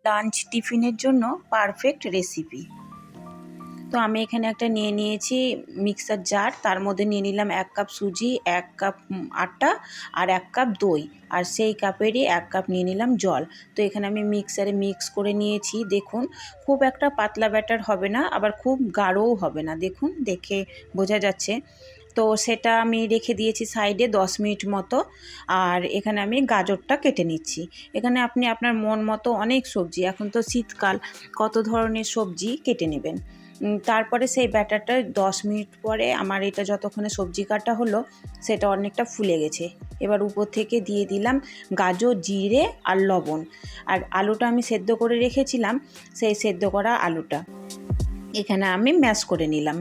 Lunch টিফিনের জন্য perfect recipe. তো আমি এখানে একটা নিয়ে নিয়েছি মিক্সার জার, তার মধ্যে নিয়ে নিলাম 1 কাপ সুজি, 1 কাপ আটা আর 1 কাপ দই, আর সেই কাপেরই 1 কাপ নিয়ে নিলাম জল। তো এখানে আমি মিক্সারে মিক্স করে নিয়েছি। দেখুন খুব একটা পাতলা ব্যাটার হবে না, আবার খুব গাঢ়ও হবে না, দেখুন দেখে বোঝা যাচ্ছে। তো সেটা আমি রেখে দিয়েছি সাইডে 10 মিনিট মতো। আর এখানে আমি গাজরটা কেটে নিচ্ছি। এখানে আপনি আপনার মন মতো অনেক সবজি, এখন তো শীতকাল, কত ধরনের সবজি কেটে নেবেন। তারপরে সেই ব্যাটারটা 10 মিনিট পরে আমার এটা যতক্ষণে সবজি কাটা হলো সেটা অনেকটা ফুলে গেছে। এবার উপর থেকে দিয়ে দিলাম গাজর, জিরে আর লবণ। আর আলুটা আমি সেদ্ধ করে রেখেছিলাম, সেই সেদ্ধ করা আলুটা এখানে আমি ম্যাশ করে নিলাম।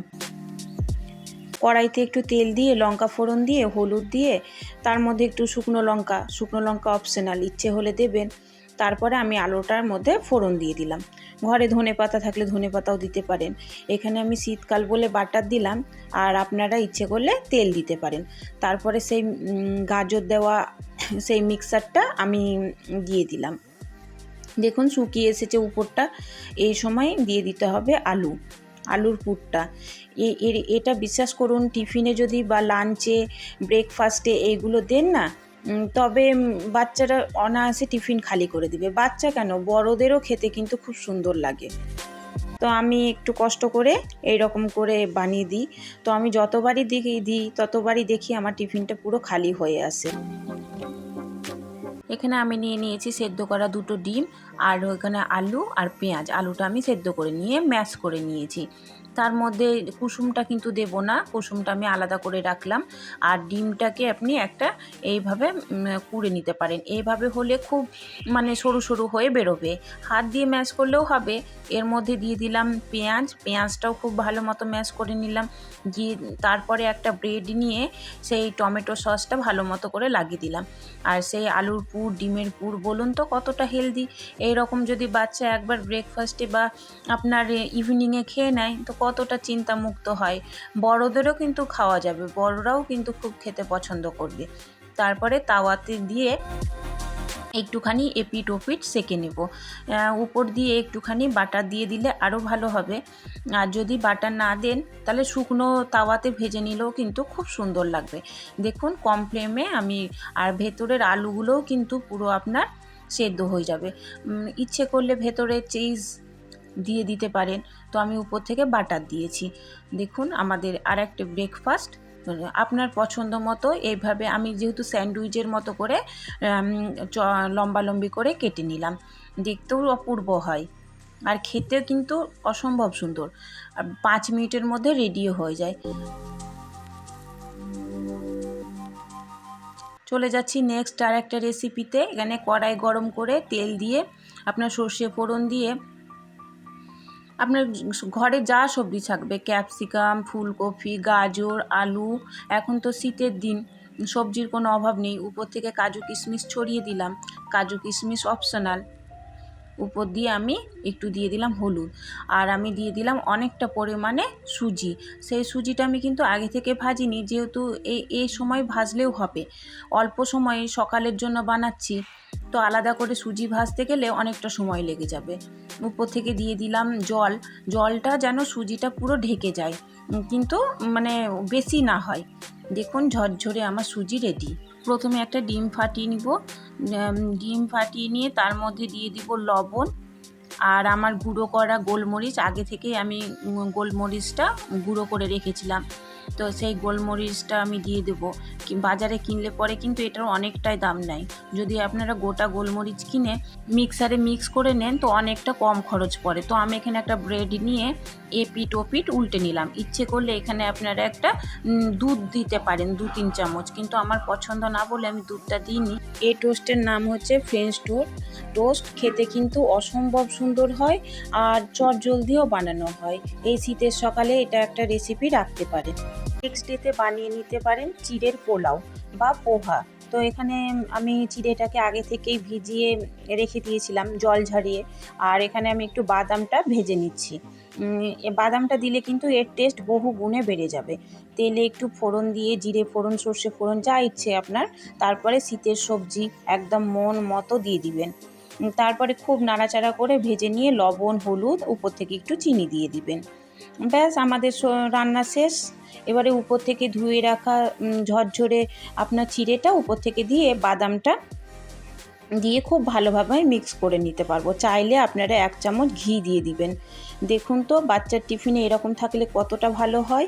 কড়াইতে একটু তেল দিয়ে, লঙ্কা ফোড়ন দিয়ে, হলুদ দিয়ে, তার মধ্যে একটু শুকনো লঙ্কা অপশনাল, ইচ্ছে হলে দেবেন। তারপরে আমি আলুটার মধ্যে ফোড়ন দিয়ে দিলাম। ঘরে ধনেপাতা থাকলে ধনেপাতাও দিতে পারেন। এখানে আমি শীতকাল বলে বাটার দিলাম, আর আপনারা ইচ্ছে করলে তেল দিতে পারেন। তারপরে সেই গাজর দেওয়া সেই মিক্সারটা আমি দিয়ে দিলাম। দেখুন শুকিয়ে এসেছে উপরটা। এই সময় দিয়ে দিতে হবে আলুর পুরটা। এটা বিশ্বাস করুন, টিফিনে যদি বা লাঞ্চে, ব্রেকফাস্টে এইগুলো দেন না, তবে বাচ্চারা অনায়াসে টিফিন খালি করে দিবে। বাচ্চা কেন, বড়দেরও খেতে কিন্তু খুব সুন্দর লাগে। তো আমি একটু কষ্ট করে এইরকম করে বানিয়ে দিই। তো আমি যতবারই দিই ততবারই দেখি আমার টিফিনটা পুরো খালি হয়ে আসে। এখানে আমি নিয়ে নিয়েছি সেদ্ধ করা 2টো ডিম, আর ওখানে আলু আর পেঁয়াজ। আলুটা আমি সেদ্ধ করে নিয়ে ম্যাশ করে নিয়েছি। তার মধ্যে কুসুমটা কিন্তু দেব না, কুসুমটা আমি আলাদা করে রাখলাম। আর ডিমটাকে আপনি একটা এইভাবে কুড়ে নিতে পারেন। এইভাবে হলে খুব মানে সরু সরু হয়ে বেরোবে। হাত দিয়ে ম্যাশ করলেও হবে। এর মধ্যে দিয়ে দিলাম পেঁয়াজটাও খুব ভালো মতো ম্যাশ করে নিলাম। দিয়ে তারপরে একটা ব্রেড নিয়ে সেই টমেটো সসটা ভালো মতো করে লাগিয়ে দিলাম। আর সেই আলুর পুর, ডিমের পুর, বলুন তো কতটা হেলদি। এইরকম যদি বাচ্চা একবার ব্রেকফাস্টে বা আপনার ইভিনিংয়ে খেয়ে নেয় তো কতটা চিন্তামুক্ত হয়। বড়দেরও কিন্তু খাওয়া যাবে, বড়রাও কিন্তু খুব খেতে পছন্দ করবে। তারপরে তাওয়াতে দিয়ে একটুখানি এপিট ওপিট সেঁকে নেব। উপর দিয়ে একটুখানি বাটার দিয়ে দিলে আরও ভালো হবে। আর যদি বাটার না দেন তাহলে শুকনো তাওয়াতে ভেজে নিলেও কিন্তু খুব সুন্দর লাগবে। দেখুন কম ফ্লেমে আমি, আর ভেতরের আলুগুলোও কিন্তু পুরো আপনার সেদ্ধ হয়ে যাবে। ইচ্ছে করলে ভেতরে চিজ দিয়ে দিতে পারেন। তো আমি উপর থেকে বাটার দিয়েছি। দেখুন আমাদের আর একটা ব্রেকফাস্ট আপনার পছন্দ মতো এইভাবে আমি যেহেতু স্যান্ডউইচের মতো করে লম্বালম্বি করে কেটে নিলাম। দেখতেও অপূর্ব হয়, আর খেতেও কিন্তু অসম্ভব সুন্দর। 5 মিনিটের মধ্যে রেডিও হয়ে যায়। চলে যাচ্ছি নেক্সট আর একটা রেসিপিতে। এখানে কড়াই গরম করে তেল দিয়ে, আপনার সর্ষে ফোড়ন দিয়ে, আপনার ঘরে যা সবজি থাকবে, ক্যাপসিকাম, ফুলকপি, গাজর, আলু, এখন তো শীতের দিন, সবজির কোনো অভাব নেই। উপর থেকে কাজু কিশমিশ ছড়িয়ে দিলাম। কাজু কিশমিশ অপশনাল। উপর দিয়ে আমি একটু দিয়ে দিলাম হলুদ, আর আমি দিয়ে দিলাম অনেকটা পরিমাণে সুজি। সেই সুজিটা আমি কিন্তু আগে থেকে ভাজিনি, যেহেতু এই সময় ভাজলেও হবে। অল্প সময়ে সকালের জন্য বানাচ্ছি, তো আলাদা করে সুজি ভাজতে গেলে অনেকটা সময় লেগে যাবে। উপর থেকে দিয়ে দিলাম জলটা যেন সুজিটা পুরো ঢেকে যায়, কিন্তু মানে বেশি না হয়। দেখুন ঝরঝরে আমার সুজি রেডি। প্রথমে একটা ডিম ফাটিয়ে নিব। ডিম ফাটিয়ে নিয়ে তার মধ্যে দিয়ে দিব লবণ, আর আমার গুঁড়ো করা গোলমরিচ। আগে থেকেই আমি গোলমরিচটা গুঁড়ো করে রেখেছিলাম, তো সেই গোলমরিচটা আমি দিয়ে দেবো। বাজারে কিনলে পরে কিন্তু এটার অনেকটাই দাম নেয়। যদি আপনারা গোটা গোলমরিচ কিনে মিক্সারে মিক্স করে নেন তো অনেকটা কম খরচ পড়ে। তো আমি এখানে একটা ব্রেড নিয়ে এপিট ওপিট উল্টে নিলাম। ইচ্ছে করলে এখানে আপনারা একটা দুধ দিতে পারেন, 2-3 চামচ, কিন্তু আমার পছন্দ না বলে আমি দুধটা দিইনি। এই টোস্টের নাম হচ্ছে ফ্রেঞ্চ টোস্ট। খেতে কিন্তু অসম্ভব সুন্দর হয়, আর চটজলদিও বানানো হয়। এই শীতের সকালে এটা একটা রেসিপি রাখতে পারেন। নেক্সট ডেতে বানিয়ে নিতে পারেন চিড়ের পোলাও বা পোহা। তো এখানে আমি চিড়েটাকে আগে থেকেই ভিজিয়ে রেখে দিয়েছিলাম জল ঝরিয়ে, আর এখানে আমি একটু বাদামটা ভেজে নিচ্ছি। বাদামটা দিলে কিন্তু এর টেস্ট বহু গুণে বেড়ে যাবে। তেলে একটু ফোড়ন দিয়ে, জিরে ফোড়ন, সর্ষে ফোড়ন, যা ইচ্ছে আপনার, তারপরে শীতের সবজি একদম মন মতো দিয়ে দিবেন। তারপরে খুব নাড়াচাড়া করে ভেজে নিয়ে লবণ, হলুদ, উপর থেকে একটু চিনি দিয়ে দিবেন। ব্যাস আমাদের রান্না শেষ। এবারে উপর থেকে ধুয়ে রাখা ঝরঝরে আপনার চিড়েটা উপর থেকে দিয়ে বাদামটা দিয়ে খুব ভালোভাবে মিক্স করে নিতে পারবো। চাইলে আপনারা 1 চামচ ঘি দিয়ে দিবেন। দেখুন তো বাচ্চার টিফিনে এরকম থাকলে কতটা ভালো হয়।